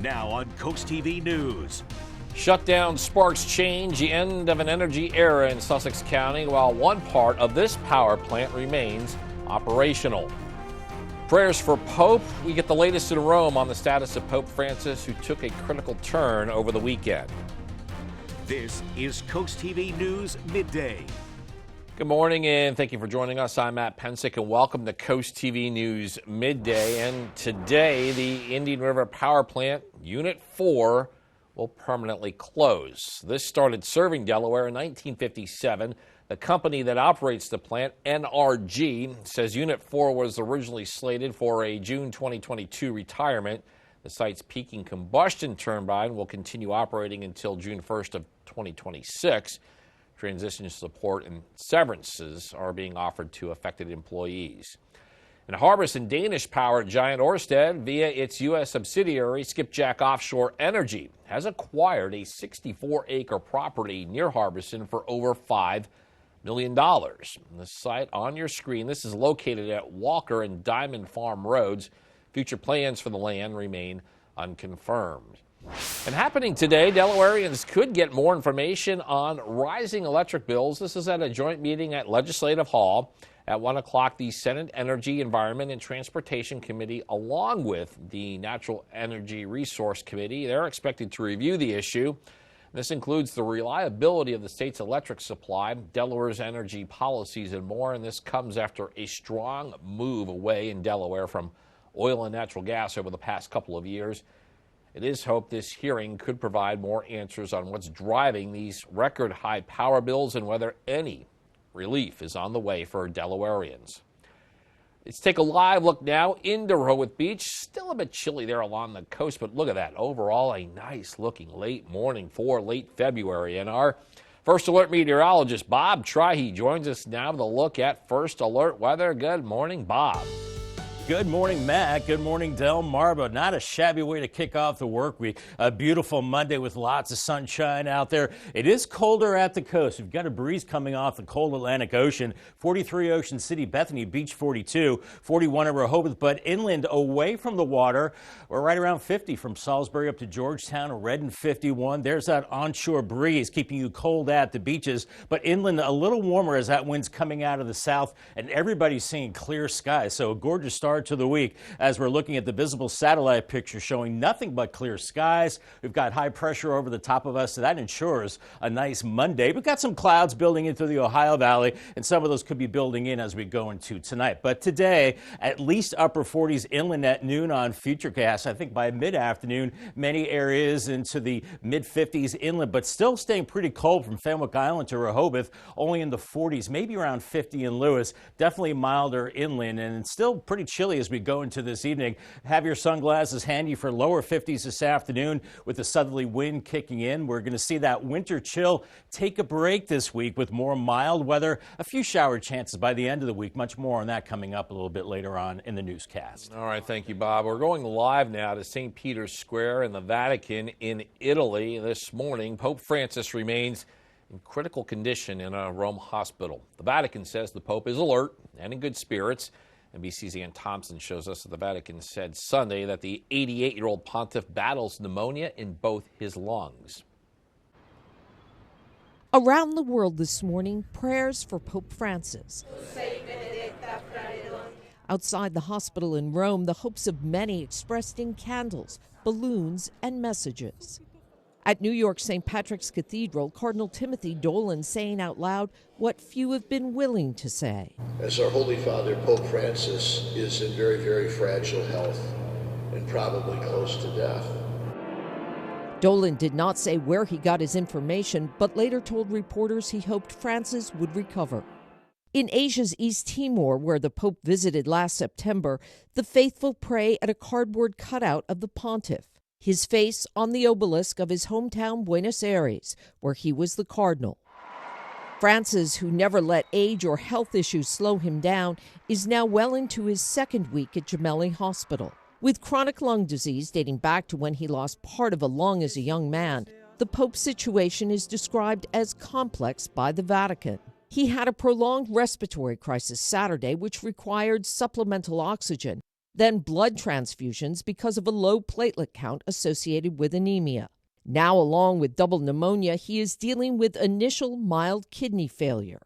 Now on CoastTV News. Shutdown sparks change, the end of an energy era in Sussex County, while one part of this power plant remains operational. Prayers for Pope. We get the latest in Rome on the status of Pope Francis, who took a critical turn over the weekend. This is CoastTV News Midday. Good morning and thank you for joining us. I'm Matt Pensick and welcome to CoastTV News Midday. And today, the Indian River Power Plant, Unit 4, will permanently close. This started serving Delaware in 1957. The company that operates the plant, NRG, says Unit 4 was originally slated for a June 2022 retirement. The site's peaking combustion turbine will continue operating until June 1st of 2026. Transition support and severances are being offered to affected employees. And Harbison Danish-powered giant Ørsted, via its U.S. subsidiary Skipjack Offshore Energy, has acquired a 64-acre property near Harbison for over $5 million. The site on your screen, this is located at Walker and Diamond Farm Roads. Future plans for the land remain unconfirmed. And happening today, Delawareans could get more information on rising electric bills. This is at a joint meeting at Legislative Hall. At 1 o'clock, the Senate Energy, Environment, and Transportation Committee, along with the Natural Energy Resource Committee, they're expected to review the issue. This includes the reliability of the state's electric supply, Delaware's energy policies, and more. And this comes after a strong move away in Delaware from oil and natural gas over the past couple of years. It is hoped this hearing could provide more answers on what's driving these record high power bills and whether any relief is on the way for Delawareans. Let's take a live look now into Rehoboth Beach. Still a bit chilly there along the coast, but look at that. Overall, a nice looking late morning for late February. And our First Alert meteorologist, Bob Trihey, joins us now to look at First Alert weather. Good morning, Bob. Good morning, Matt. Good morning, Delmarva. Not a shabby way to kick off the work week. A beautiful Monday with lots of sunshine out there. It is colder at the coast. We've got a breeze coming off the cold Atlantic Ocean. 43 Ocean City, Bethany Beach 42, 41 in Rehoboth, but inland away from the water, we're right around 50 from Salisbury up to Georgetown, Redden 51. There's that onshore breeze keeping you cold at the beaches, but inland a little warmer as that wind's coming out of the south, and everybody's seeing clear skies. So a gorgeous start to the week as we're looking at the visible satellite picture showing nothing but clear skies. We've got high pressure over the top of us, so that ensures a nice Monday. We've got some clouds building into the Ohio Valley, and some of those could be building in as we go into tonight. But today, at least upper 40s inland at noon on Futurecast. I think by mid-afternoon, many areas into the mid-50s inland, but still staying pretty cold from Fenwick Island to Rehoboth, only in the 40s, maybe around 50 in Lewis. Definitely milder inland, and still pretty chilly as we go into this evening. Have your sunglasses handy for lower 50s this afternoon with the southerly wind kicking in. We're going to see that winter chill take a break this week with more mild weather. A few shower chances by the end of the week. Much more on that coming up a little bit later on in the newscast. All right, thank you, Bob. We're going live now to St. Peter's Square in the Vatican in Italy. This morning, Pope Francis remains in critical condition in a Rome hospital. The Vatican says the Pope is alert and in good spirits. NBC's Ann Thompson shows us that the Vatican said Sunday that the 88-year-old pontiff battles pneumonia in both his lungs. Around the world this morning, prayers for Pope Francis. Outside the hospital in Rome, the hopes of many expressed in candles, balloons, and messages. At New York St. Patrick's Cathedral, Cardinal Timothy Dolan saying out loud what few have been willing to say. As our Holy Father, Pope Francis, is in very, very fragile health and probably close to death. Dolan did not say where he got his information, but later told reporters he hoped Francis would recover. In Asia's East Timor, where the Pope visited last September, the faithful pray at a cardboard cutout of the pontiff, his face on the obelisk of his hometown Buenos Aires, where he was the cardinal. Francis, who never let age or health issues slow him down, is now well into his second week at Gemelli Hospital. With chronic lung disease dating back to when he lost part of a lung as a young man, the Pope's situation is described as complex by the Vatican. He had a prolonged respiratory crisis Saturday, which required supplemental oxygen. then blood transfusions because of a low platelet count associated with anemia. Now, along with double pneumonia, he is dealing with initial mild kidney failure.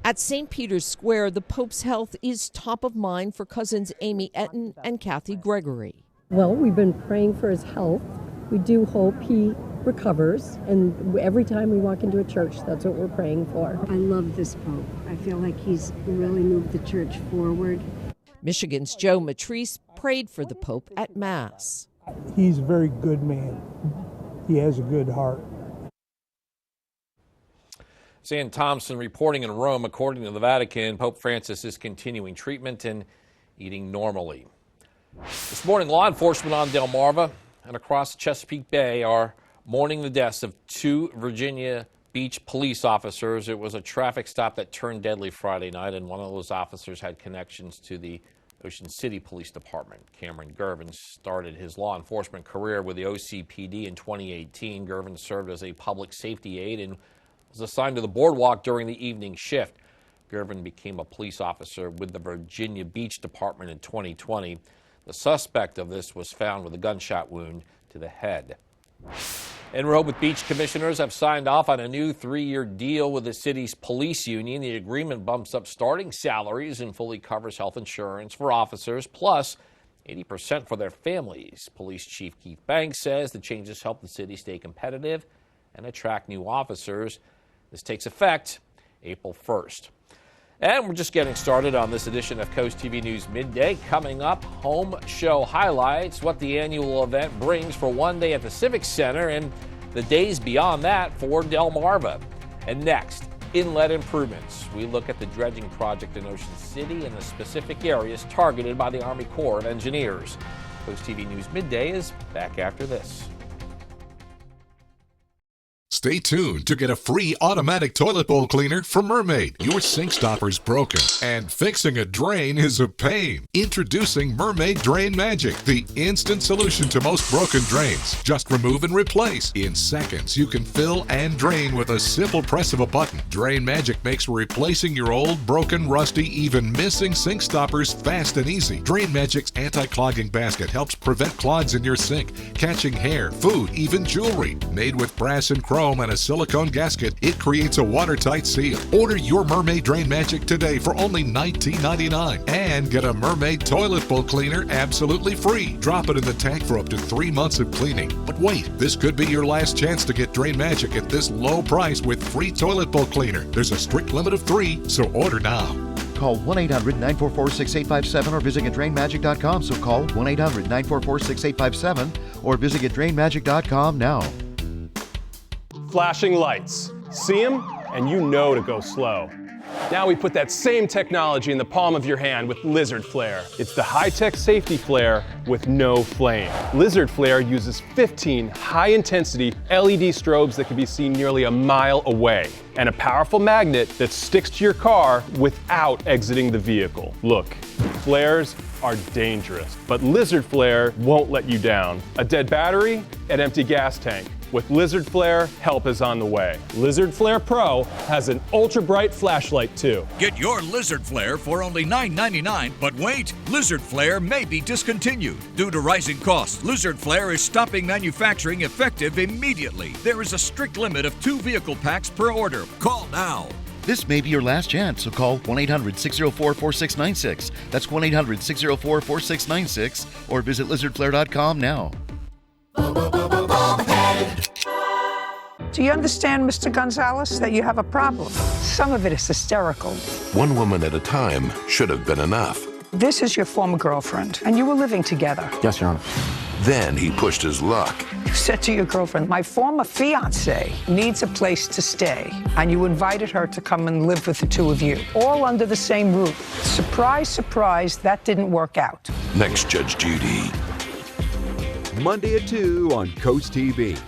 At St. Peter's Square, the Pope's health is top of mind for cousins Amy Etten and Kathy Gregory. Well, we've been praying for his health. We do hope he recovers, and every time we walk into a church, that's what we're praying for. I love this Pope. I feel like he's really moved the church forward. Michigan's Joe Matrice prayed for the Pope at Mass. He's a very good man. He has a good heart. Sam Thompson reporting in Rome. According to the Vatican, Pope Francis is continuing treatment and eating normally. This morning, law enforcement on Delmarva and across the Chesapeake Bay are mourning the deaths of 2 Virginia Beach police officers. It was a traffic stop that turned deadly Friday night, and one of those officers had connections to the Ocean City Police Department. Cameron Gervin started his law enforcement career with the OCPD in 2018. Gervin served as a public safety aide and was assigned to the boardwalk during the evening shift. Gervin became a police officer with the Virginia Beach Department in 2020. The suspect of this was found with a gunshot wound to the head. And Rehoboth Beach commissioners have signed off on a new 3-year deal with the city's police union. The agreement bumps up starting salaries and fully covers health insurance for officers, plus 80% for their families. Police Chief Keith Banks says the changes help the city stay competitive and attract new officers. This takes effect April 1st. And we're just getting started on this edition of Coast TV News Midday. Coming up, home show highlights, what the annual event brings for one day at the Civic Center and the days beyond that for Delmarva. And next, inlet improvements. We look at the dredging project in Ocean City and the specific areas targeted by the Army Corps of Engineers. Coast TV News Midday is back after this. Stay tuned to get a free automatic toilet bowl cleaner from Mermaid. Your sink stopper's broken, and fixing a drain is a pain. Introducing Mermaid Drain Magic, the instant solution to most broken drains. Just remove and replace. In seconds, you can fill and drain with a simple press of a button. Drain Magic makes replacing your old, broken, rusty, even missing sink stoppers fast and easy. Drain Magic's anti-clogging basket helps prevent clogs in your sink, catching hair, food, even jewelry. Made with brass and chrome and a silicone gasket, it creates a watertight seal. Order your Mermaid Drain Magic today for only $19.99 and get a Mermaid toilet bowl cleaner absolutely free. Drop it in the tank for up to 3 months of cleaning. But wait, this could be your last chance to get Drain Magic at this low price with free toilet bowl cleaner. There's a strict limit of 3, so order now. Call 1-800-944-6857 or visit GetDrainMagic.com. So call 1-800-944-6857 or visit GetDrainMagic.com now. Flashing lights. See them, and you know to go slow. Now we put that same technology in the palm of your hand with Lizard Flare. It's the high-tech safety flare with no flame. Lizard Flare uses 15 high-intensity LED strobes that can be seen nearly a mile away, and a powerful magnet that sticks to your car without exiting the vehicle. Look, flares are dangerous, but Lizard Flare won't let you down. A dead battery, an empty gas tank. With Lizard Flare, help is on the way. Lizard Flare Pro has an ultra-bright flashlight too. Get your Lizard Flare for only $9.99, but wait, Lizard Flare may be discontinued. Due to rising costs, Lizard Flare is stopping manufacturing effective immediately. There is a strict limit of 2 vehicle packs per order. Call now. This may be your last chance, so call 1-800-604-4696. That's 1-800-604-4696 or visit lizardflare.com now. Do you understand, Mr. Gonzalez, that you have a problem? Some of it is hysterical. One woman at a time should have been enough. This is your former girlfriend, and you were living together. Yes, Your Honor. Then he pushed his luck. You said to your girlfriend, my former fiancé needs a place to stay, and you invited her to come and live with the 2 of you, all under the same roof. Surprise, surprise, that didn't work out. Next, Judge Judy. Monday at 2 on Coast TV.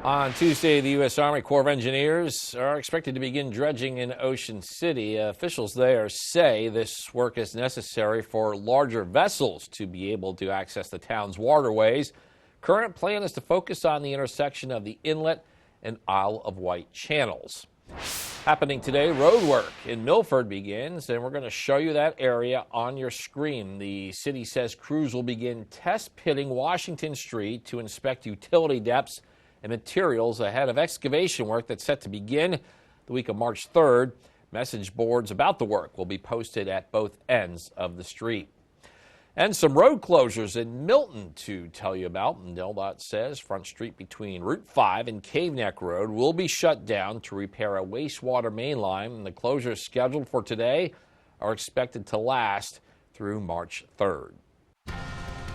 On Tuesday, the U.S. Army Corps of Engineers are expected to begin dredging in Ocean City. Officials there say this work is necessary for larger vessels to be able to access the town's waterways. Current plan is to focus on the intersection of the Inlet and Isle of Wight channels. Happening today, road work in Milford begins, and we're going to show you that area on your screen. The city says crews will begin test pitting Washington Street to inspect utility depths and materials ahead of excavation work that's set to begin the week of March 3rd. Message boards about the work will be posted at both ends of the street. And some road closures in Milton to tell you about. And DelDOT says Front Street between Route 5 and Cave Neck Road will be shut down to repair a wastewater main line. And the closures scheduled for today are expected to last through March 3rd.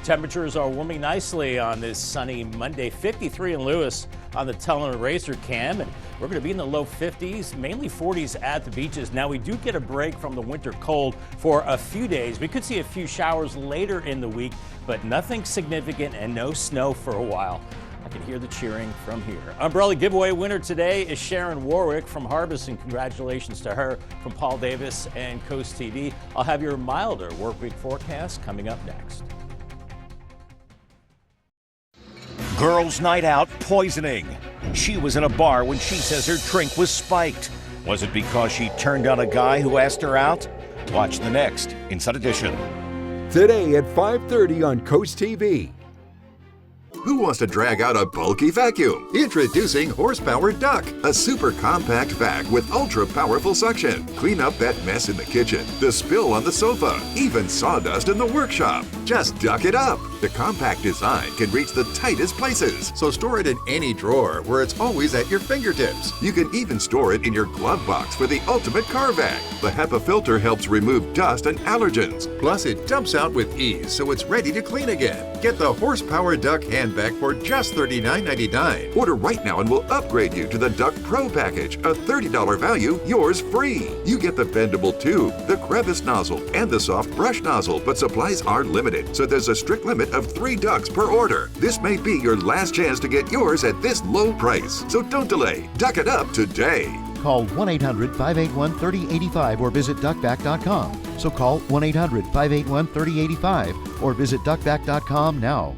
Temperatures are warming nicely on this sunny Monday. 53 in Lewis on the Telling Racer Cam, and we're going to be in the low 50s, mainly 40s at the beaches. Now, we do get a break from the winter cold for a few days. We could see a few showers later in the week, but nothing significant and no snow for a while. I can hear the cheering from here. Umbrella giveaway winner today is Sharon Warwick from Harbison. Congratulations to her from Paul Davis and Coast TV. I'll have your milder work week forecast coming up next. Girls' night out poisoning. She was in a bar when she says her drink was spiked. Was it because she turned down a guy who asked her out? Watch the next Inside Edition. Today at 5:30 on Coast TV. Who wants to drag out a bulky vacuum? Introducing Horsepower Duck, a super compact vac with ultra powerful suction. Clean up that mess in the kitchen, the spill on the sofa, even sawdust in the workshop. Just duck it up. The compact design can reach the tightest places, so store it in any drawer where it's always at your fingertips. You can even store it in your glove box for the ultimate car vac. The HEPA filter helps remove dust and allergens. Plus, it dumps out with ease, so it's ready to clean again. Get the Horsepower Duck hand vac for just $39.99. Order right now and we'll upgrade you to the Duck Pro package, a $30 value, yours free. You get the bendable tube, the crevice nozzle, and the soft brush nozzle, but supplies are limited, so there's a strict limit of 3 ducks per order. This may be your last chance to get yours at this low price, so don't delay. Duck it up today. Call 1-800-581-3085 or visit duckback.com. So call 1-800-581-3085 or visit duckback.com now.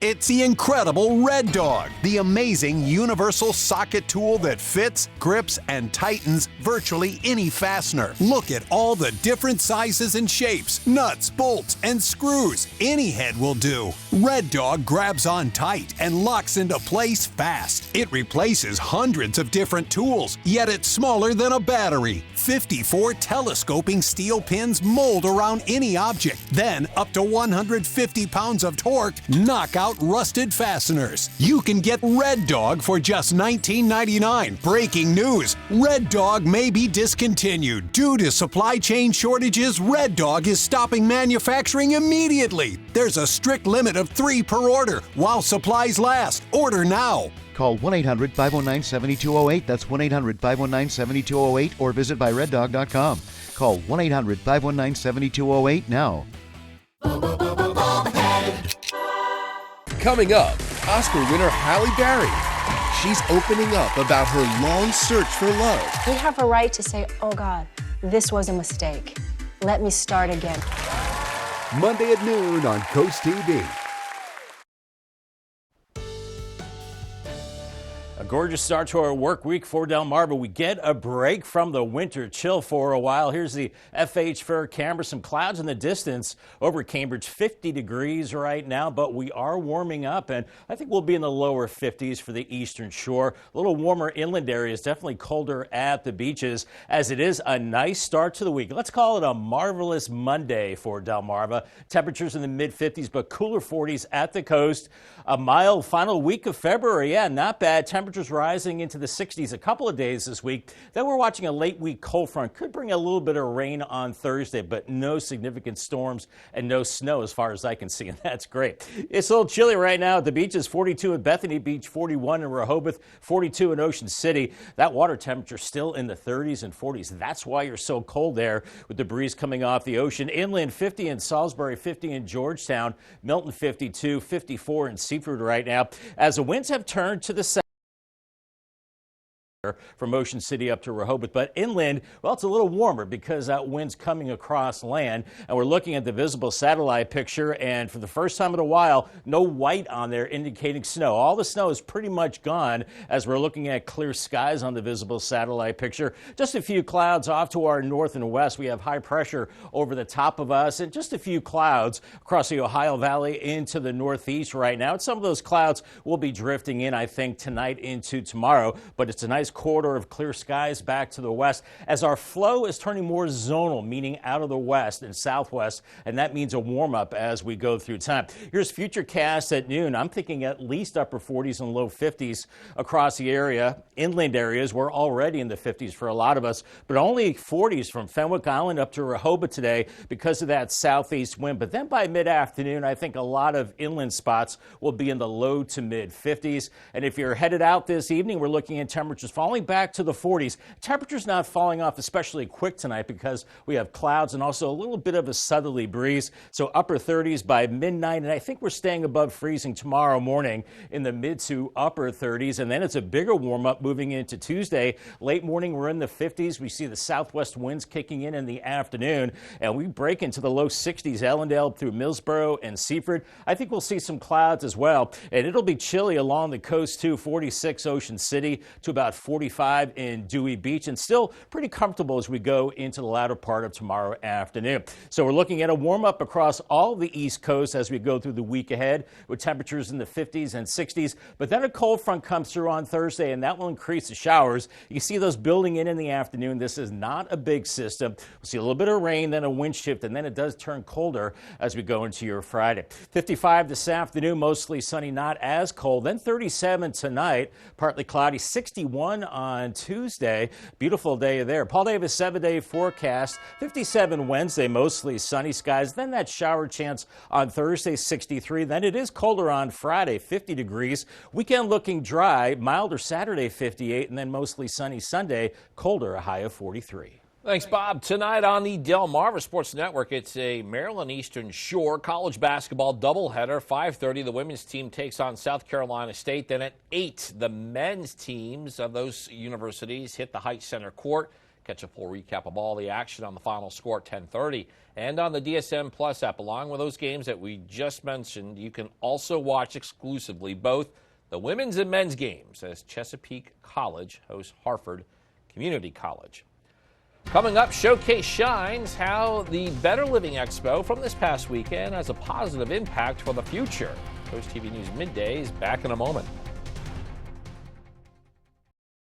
It's the incredible Red Dog, the amazing universal socket tool that fits, grips, and tightens virtually any fastener. Look at all the different sizes and shapes, nuts, bolts, and screws. Any head will do. Red Dog grabs on tight and locks into place fast. It replaces hundreds of different tools, yet it's smaller than a battery. 54 telescoping steel pins mold around any object. Then, up to 150 pounds of torque, knock out rusted fasteners. You can get Red Dog for just $19.99. Breaking news: Red Dog may be discontinued. Due to supply chain shortages, Red Dog is stopping manufacturing immediately. There's a strict limit of 3 per order while supplies last. Order now. Call 1-800-519-7208. That's 1-800-519-7208 or visit byreddog.com. Call 1-800-519-7208 now. Coming up, Oscar winner Halle Berry. She's opening up about her long search for love. You have a right to say, oh God, this was a mistake. Let me start again. Monday at noon on Coast TV. A gorgeous start to our work week for Delmarva. We get a break from the winter chill for a while. Here's the FH Fair camera. Some clouds in the distance over Cambridge. 50 degrees right now, but we are warming up, and I think we'll be in the lower 50s for the eastern shore. A little warmer inland areas, definitely colder at the beaches, as it is a nice start to the week. Let's call it a marvelous Monday for Delmarva. Temperatures in the mid-50s, but cooler 40s at the coast. A mild final week of February. Yeah, not bad. Temperatures rising into the 60s a couple of days this week. Then we're watching a late week cold front. Could bring a little bit of rain on Thursday, but no significant storms and no snow as far as I can see, and that's great. It's a little chilly right now at the beaches. 42 at Bethany Beach, 41 in Rehoboth, 42 in Ocean City. That water temperature still in the 30s and 40s. That's why you're so cold there with the breeze coming off the ocean. Inland 50 in Salisbury, 50 in Georgetown, Milton 52, 54 in Seaford right now. As the winds have turned to the south. from Ocean City up to Rehoboth. But inland, well, it's a little warmer because that wind's coming across land. And we're looking at the visible satellite picture, and for the first time in a while, no white on there indicating snow. All the snow is pretty much gone as we're looking at clear skies on the visible satellite picture. Just a few clouds off to our north and west. We have high pressure over the top of us, and just a few clouds across the Ohio Valley into the northeast right now. And some of those clouds will be drifting in, I think, tonight into tomorrow. But it's a nice corridor of clear skies back to the west as our flow is turning more zonal, meaning out of the west and southwest, and that means a warm up as we go through time. Here's Futurecast at noon. I'm thinking at least upper 40s and low 50s across the area. Inland areas we're already in the 50s for a lot of us, but only 40s from Fenwick Island up to Rehoboth today because of that southeast wind. But then by mid-afternoon, I think a lot of inland spots will be in the low to mid 50s. And if you're headed out this evening, we're looking at temperatures falling back to the 40s. Temperatures not falling off especially quick tonight because we have clouds and also a little bit of a southerly breeze. So upper 30s by midnight, and I think we're staying above freezing tomorrow morning in the mid to upper 30s. And then it's a bigger warm up moving into Tuesday. Late morning, we're in the 50s. We see the southwest winds kicking in the afternoon, and we break into the low 60s, Ellendale through Millsboro and Seaford. I think we'll see some clouds as well, and it'll be chilly along the coast too. 46 Ocean City to about 45 in Dewey Beach, and still pretty comfortable as we go into the latter part of tomorrow afternoon. So we're looking at a warm up across all the East Coast as we go through the week ahead with temperatures in the 50s and 60s. But then a cold front comes through on Thursday, and that will increase the showers. You see those building in the afternoon. This is not a big system. We'll see a little bit of rain, then a wind shift, and then it does turn colder as we go into your Friday. 55 this afternoon, mostly sunny, not as cold. Then 37 tonight, partly cloudy. 61 on Tuesday. Beautiful day there. Paul Davis 7-day forecast. 57 Wednesday, mostly sunny skies. Then that shower chance on Thursday, 63. Then it is colder on Friday, 50 degrees. Weekend looking dry, milder Saturday, 58, and then mostly sunny Sunday, colder, a high of 43. Thanks, Bob. Tonight on the Delmarva Sports Network, it's a Maryland Eastern Shore college basketball doubleheader. 5:30, the women's team takes on South Carolina State. Then at 8, the men's teams of those universities hit the Heights Center court. Catch a full recap of all the action on the final score at 10:30. And on the DSM Plus app, along with those games that we just mentioned, you can also watch exclusively both the women's and men's games as Chesapeake College hosts Hartford Community College. Coming up, Showcase shines how the Better Living Expo from this past weekend has a positive impact for the future. CoastTV News Midday is back in a moment.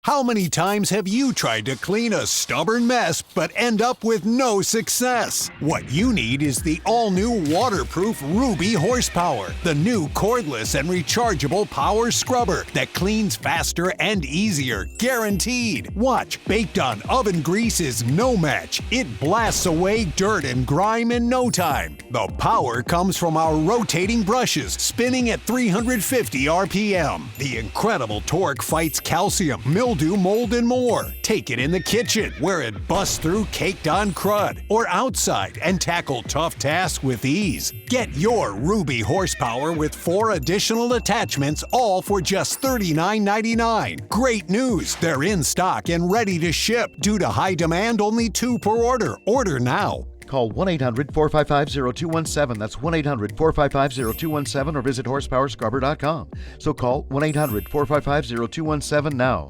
How many times have you tried to clean a stubborn mess but end up with no success? What you need is the all-new waterproof Ruby Horsepower, the new cordless and rechargeable power scrubber that cleans faster and easier, guaranteed. Watch, baked on oven grease is no match. It blasts away dirt and grime in no time. The power comes from our rotating brushes, spinning at 350 RPM. The incredible torque fights calcium, mildew, mold, and more. Take it in the kitchen, where it busts through caked-on crud, or outside and tackle tough tasks with ease. Get your Ruby Horsepower with 4 additional attachments, all for just $39.99. Great news! They're in stock and ready to ship. Due to high demand, only 2 per order. Order now. Call 1-800-455-0217. That's 1-800-455-0217 or visit horsepowerscrubber.com. So call 1-800-455-0217 now.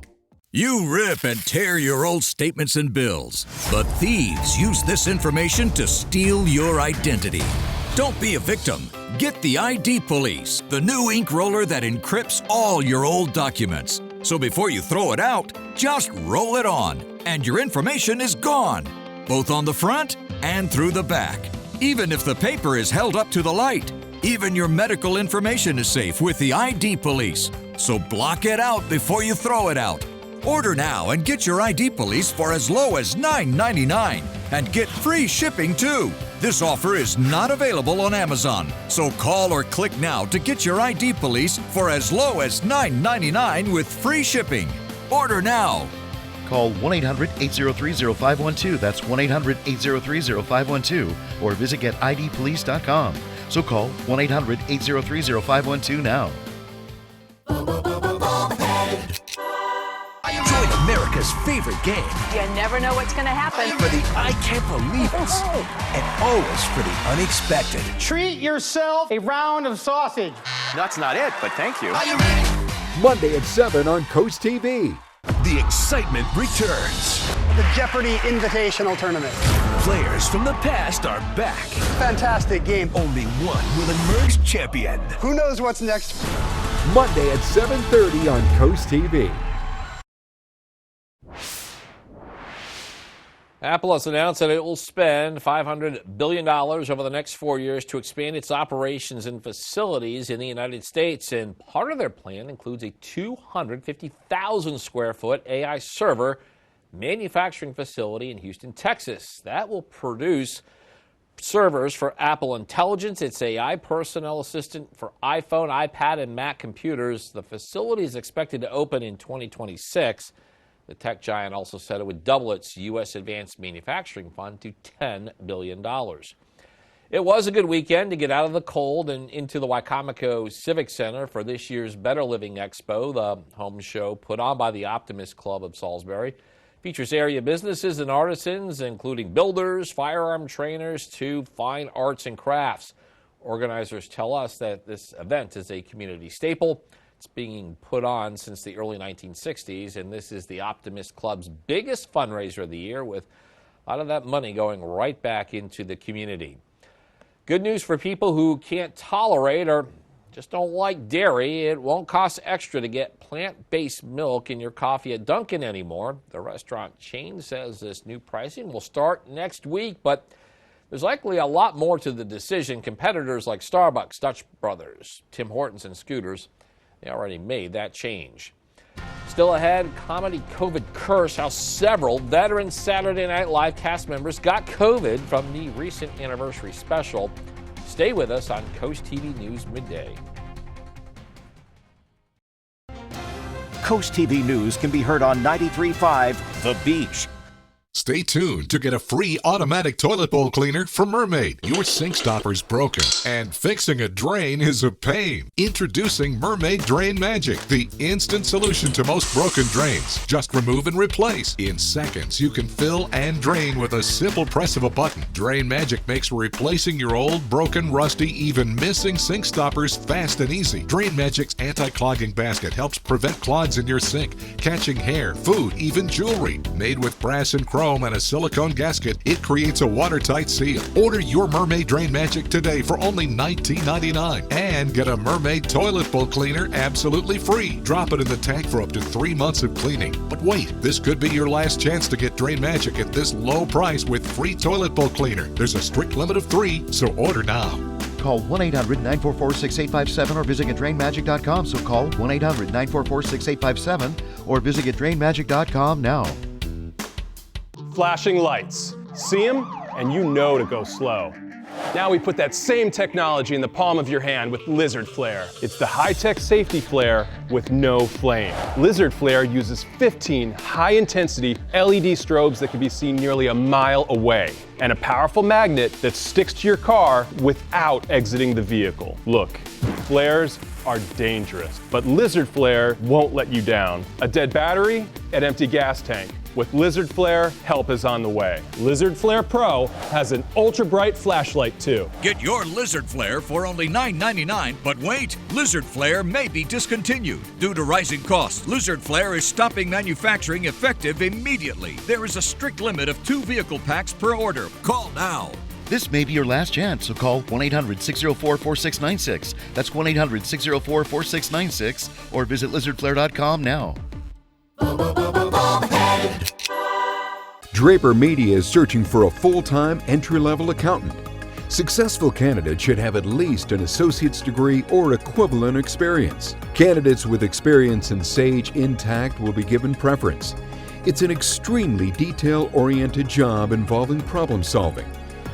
You rip and tear your old statements and bills, but thieves use this information to steal your identity. Don't be a victim. Get the ID Police, the new ink roller that encrypts all your old documents. So before you throw it out, just roll it on, and your information is gone, both on the front and through the back. Even if the paper is held up to the light, even your medical information is safe with the ID Police. So block it out before you throw it out. Order now and get your ID Police for as low as $9.99 and get free shipping too. This offer is not available on Amazon, so call or click now to get your ID Police for as low as $9.99 with free shipping. Order now. Call 1-800-803-0512. That's 1-800-803-0512. Or visit getidpolice.com. So call 1-800-803-0512 now. Join America America's favorite game. You never know what's going to happen. For the I can't believe it. And always for the unexpected. Treat yourself a round of sausage. That's not it, but thank you. Are you ready? Monday at 7 on CoastTV. The excitement returns. The Jeopardy Invitational Tournament. Players from the past are back. Fantastic game. Only one will emerge champion. Who knows what's next? Monday at 7:30 on CoastTV. Apple has announced that it will spend $500 billion over the next 4 years to expand its operations and facilities in the United States. And part of their plan includes a 250,000 square foot AI server manufacturing facility in Houston, Texas. That will produce servers for Apple Intelligence, its AI personnel assistant for iPhone, iPad, and Mac computers. The facility is expected to open in 2026. The tech giant also said it would double its U.S. Advanced Manufacturing Fund to $10 billion. It was a good weekend to get out of the cold and into the Wicomico Civic Center for this year's Better Living Expo, the home show put on by the Optimist Club of Salisbury. Features area businesses and artisans, including builders, firearm trainers, to fine arts and crafts. Organizers tell us that this event is a community staple. It's being put on since the early 1960s, and this is the Optimist Club's biggest fundraiser of the year, with a lot of that money going right back into the community. Good news for people who can't tolerate or just don't like dairy. It won't cost extra to get plant-based milk in your coffee at Dunkin' anymore. The restaurant chain says this new pricing will start next week, but there's likely a lot more to the decision. Competitors like Starbucks, Dutch Brothers, Tim Hortons, and Scooters, they already made that change. Still ahead, comedy COVID curse, how several veteran Saturday Night Live cast members got COVID from the recent anniversary special. Stay with us on Coast TV News Midday. Coast TV News can be heard on 93.5 The Beach. Stay tuned to get a free automatic toilet bowl cleaner from Mermaid. Your sink stopper's broken, and fixing a drain is a pain. Introducing Mermaid Drain Magic, the instant solution to most broken drains. Just remove and replace. In seconds, you can fill and drain with a simple press of a button. Drain Magic makes replacing your old, broken, rusty, even missing sink stoppers fast and easy. Drain Magic's anti-clogging basket helps prevent clogs in your sink, catching hair, food, even jewelry. Made with brass and chrome and a silicone gasket, it creates a watertight seal. Order your Mermaid Drain Magic today for only $19.99 and get a Mermaid toilet bowl cleaner absolutely free. Drop it in the tank for up to 3 months of cleaning. But wait, this could be your last chance to get Drain Magic at this low price with free toilet bowl cleaner. There's a strict limit of 3, so order now. Call 1-800-944-6857 or visit GetDrainMagic.com. So call 1-800-944-6857 or visit GetDrainMagic.com now. Flashing lights. See them, and you know to go slow. Now we put that same technology in the palm of your hand with Lizard Flare. It's the high-tech safety flare with no flame. Lizard Flare uses 15 high-intensity LED strobes that can be seen nearly a mile away, and a powerful magnet that sticks to your car without exiting the vehicle. Look, flares are dangerous, but Lizard Flare won't let you down. A dead battery, an empty gas tank. With Lizard Flare, help is on the way. Lizard Flare Pro has an ultra-bright flashlight too. Get your Lizard Flare for only $9.99, but wait, Lizard Flare may be discontinued. Due to rising costs, Lizard Flare is stopping manufacturing effective immediately. There is a strict limit of 2 vehicle packs per order. Call now. This may be your last chance, so call 1-800-604-4696. That's 1-800-604-4696 or visit lizardflare.com now. Draper Media is searching for a full-time entry-level accountant. Successful candidates should have at least an associate's degree or equivalent experience. Candidates with experience in Sage Intacct will be given preference. It's an extremely detail-oriented job involving problem solving.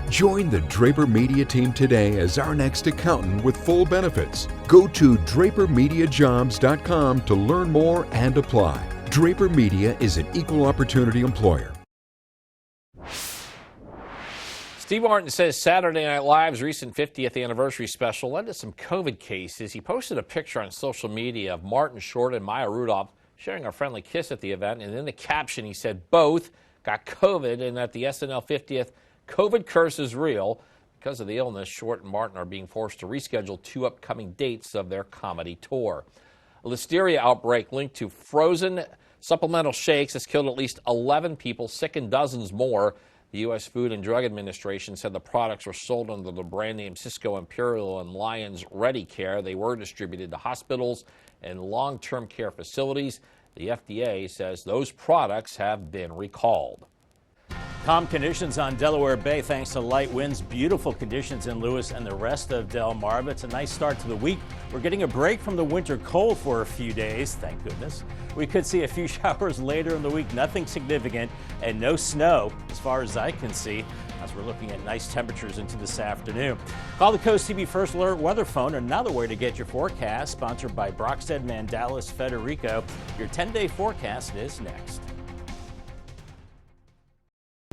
Join the Draper Media team today as our next accountant with full benefits. Go to drapermediajobs.com to learn more and apply. Draper Media is an equal opportunity employer. Steve Martin says Saturday Night Live's recent 50th anniversary special led to some COVID cases. He posted a picture on social media of Martin Short and Maya Rudolph sharing a friendly kiss at the event. And in the caption, he said both got COVID and that the SNL 50th COVID curse is real. Because of the illness, Short and Martin are being forced to reschedule 2 upcoming dates of their comedy tour. A listeria outbreak linked to frozen supplemental shakes has killed at least 11 people, sickened dozens more. The U.S. Food and Drug Administration said the products were sold under the brand name Cisco Imperial and Lions Ready Care. They were distributed to hospitals and long-term care facilities. The FDA says those products have been recalled. Calm conditions on Delaware Bay thanks to light winds. Beautiful conditions in Lewis and the rest of Delmarva. It's a nice start to the week. We're getting a break from the winter cold for a few days, thank goodness. We could see a few showers later in the week, nothing significant, and no snow as far as I can see, as we're looking at nice temperatures into this afternoon. Call the Coast TV First Alert Weather Phone, another way to get your forecast, sponsored by Brockstead Mandalis Federico. Your 10-day forecast is next.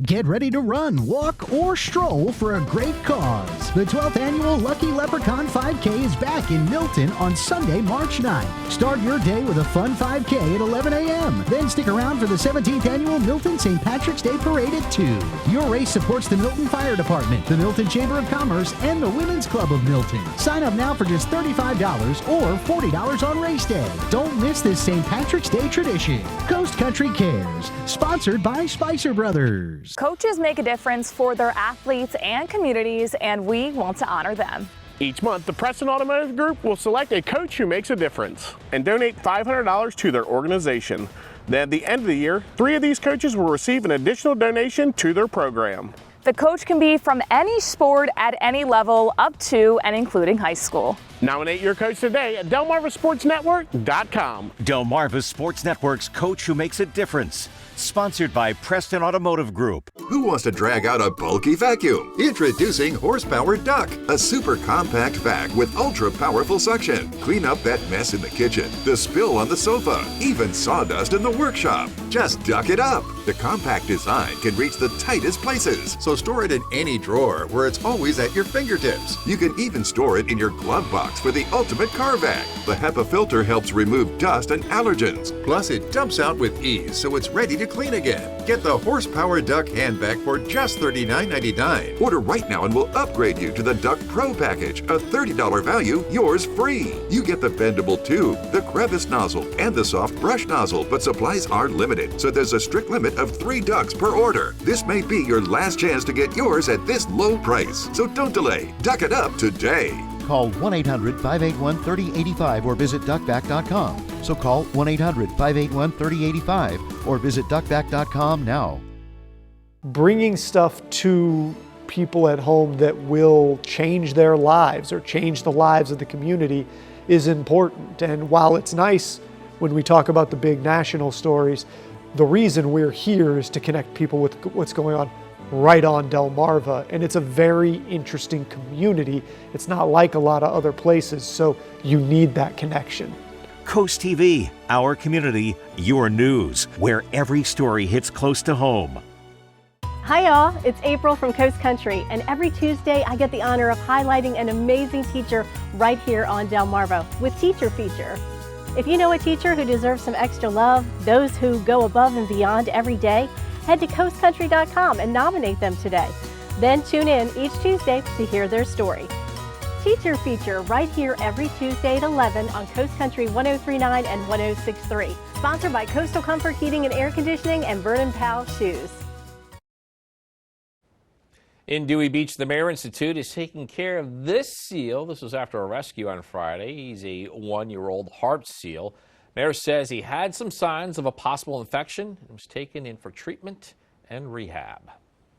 Get ready to run, walk, or stroll for a great cause. The 12th annual Lucky Leprechaun 5K is back in Milton on Sunday, March 9th. Start your day with a fun 5K at 11 a.m. Then stick around for the 17th annual Milton St. Patrick's Day Parade at 2. Your race supports the Milton Fire Department, the Milton Chamber of Commerce, and the Women's Club of Milton. Sign up now for just $35 or $40 on race day. Don't miss this St. Patrick's Day tradition. Coast Country Cares, sponsored by Spicer Brothers. Coaches make a difference for their athletes and communities, and we want to honor them. Each month, the Preston Automotive Group will select a coach who makes a difference and donate $500 to their organization. Then at the end of the year, 3 of these coaches will receive an additional donation to their program. The coach can be from any sport at any level, up to and including high school. Nominate your coach today at DelmarvaSportsNetwork.com. Delmarva Sports Network's Coach Who Makes a Difference. Sponsored by Preston Automotive Group. Who wants to drag out a bulky vacuum? Introducing Horsepower Duck, a super compact vac with ultra powerful suction. Clean up that mess in the kitchen, the spill on the sofa, even sawdust in the workshop. Just duck it up. The compact design can reach the tightest places, so store it in any drawer where it's always at your fingertips. You can even store it in your glove box for the ultimate car vac. The HEPA filter helps remove dust and allergens. Plus, it dumps out with ease, so it's ready to clean again. Get the Horsepower Duck hand vac for just $39.99. Order right now and we'll upgrade you to the Duck Pro package, a $30 value, yours free. You get the bendable tube, the crevice nozzle, and the soft brush nozzle, but supplies are limited, so there's a strict limit of 3 ducks per order. This may be your last chance to get yours at this low price, so don't delay. Duck it up today. Call 1-800-581-3085 or visit duckback.com. So call 1-800-581-3085 or visit duckback.com now. Bringing stuff to people at home that will change their lives or change the lives of the community is important. And while it's nice when we talk about the big national stories, the reason we're here is to connect people with what's going on right on Delmarva, and it's a very interesting community. It's not like a lot of other places, so you need that connection. Coast TV, our community, your news, where every story hits close to home. Hi y'all, it's April from Coast Country, and every Tuesday I get the honor of highlighting an amazing teacher right here on Delmarva with Teacher Feature. If you know a teacher who deserves some extra love, those who go above and beyond every day, head to coastcountry.com and nominate them today. Then tune in each Tuesday to hear their story. Teacher Feature right here every Tuesday at 11 on Coast Country 103.9 and 106.3. Sponsored by Coastal Comfort Heating and Air Conditioning and Vernon Powell Shoes. In Dewey Beach, the Mayor Institute is taking care of this seal. This was after a rescue on Friday. He's a 1-year-old harp seal. Mayor says he had some signs of a possible infection and was taken in for treatment and rehab.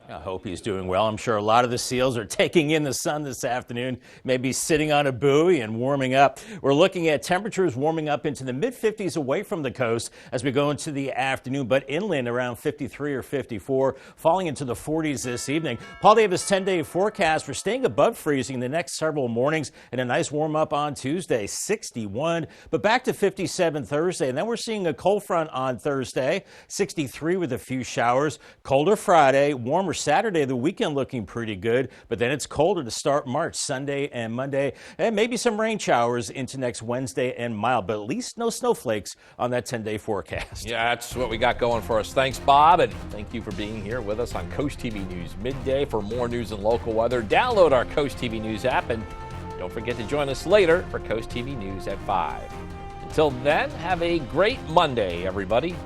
I hope he's doing well. I'm sure a lot of the seals are taking in the sun this afternoon, maybe sitting on a buoy and warming up. We're looking at temperatures warming up into the mid-50s away from the coast as we go into the afternoon, but inland around 53 or 54, falling into the 40s this evening. Paul Davis 10-day forecast for staying above freezing the next several mornings and a nice warm up on Tuesday, 61, but back to 57 Thursday. And then we're seeing a cold front on Thursday, 63 with a few showers. Colder Friday, warmer warmer Saturday, the weekend looking pretty good, but then it's colder to start March, Sunday and Monday, and maybe some rain showers into next Wednesday and mild, but at least no snowflakes on that 10-day forecast. Yeah, that's what we got going for us. Thanks, Bob, and thank you for being here with us on Coast TV News Midday. For more news and local weather, download our Coast TV News app, and don't forget to join us later for Coast TV News at 5. Until then, have a great Monday, everybody.